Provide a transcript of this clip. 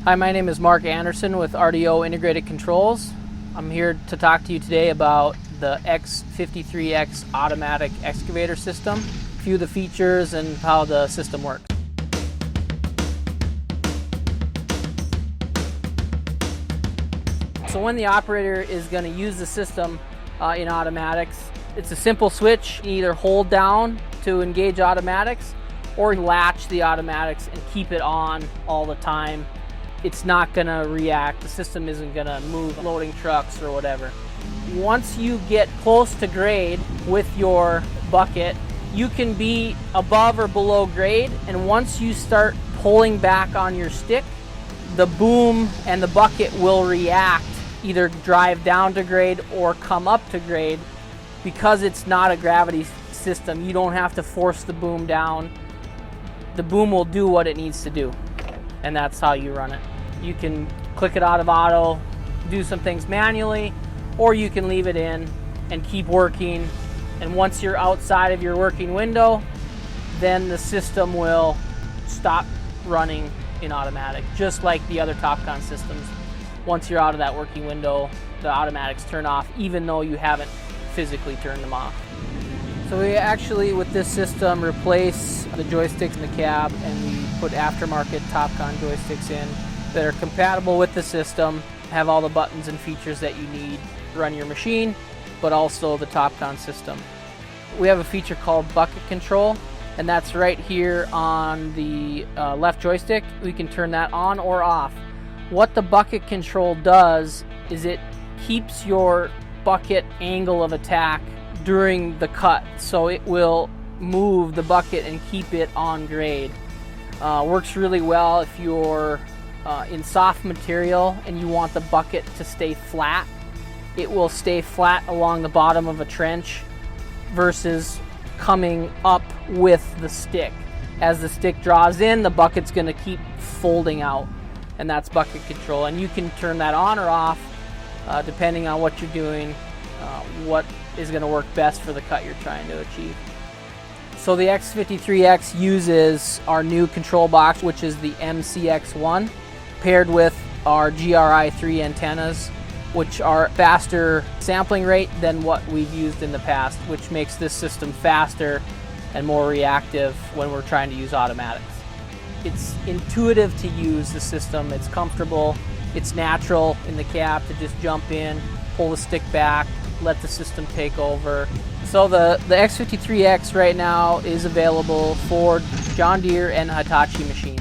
Hi, my name is Mark Anderson with RDO Integrated Controls. I'm here to talk to you today about the X-53x automatic excavator system, a few of the features and how the system works. So when the operator is going to use the system in automatics, it's a simple switch. You either hold down to engage automatics or latch the automatics and keep it on all the time. It's not going to react. The system isn't going to move loading trucks or whatever. Once you get close to grade with your bucket, you can be above or below grade, and once you start pulling back on your stick, the boom and the bucket will react, either drive down to grade or come up to grade. Because it's not a gravity system, you don't have to force the boom down. The boom will do what it needs to do, and that's how you run it. You can click it out of auto, do some things manually, or you can leave it in and keep working. And once you're outside of your working window, then the system will stop running in automatic, just like the other Topcon systems. Once you're out of that working window, the automatics turn off, even though you haven't physically turned them off. So we actually, with this system, replace the joysticks in the cab, and we put aftermarket Topcon joysticks in that are compatible with the system, have all the buttons and features that you need to run your machine, but also the Topcon system. We have a feature called bucket control, and that's right here on the left joystick. We can turn that on or off. What the bucket control does is it keeps your bucket angle of attack during the cut, so it will move the bucket and keep it on grade. Works really well if you're in soft material and you want the bucket to stay flat. It will stay flat along the bottom of a trench versus coming up with the stick. As the stick draws in, the bucket's going to keep folding out, and that's bucket control. And you can turn that on or off depending on what you're doing, what is going to work best for the cut you're trying to achieve. So the X-53x uses our new control box, which is the MCX1, paired with our GRI3 antennas, which are faster sampling rate than what we've used in the past, which makes this system faster and more reactive when we're trying to use automatics. It's intuitive to use the system. It's comfortable. It's natural in the cab to just jump in, pull the stick back, let the system take over. So the X-53x right now is available for John Deere and Hitachi machines.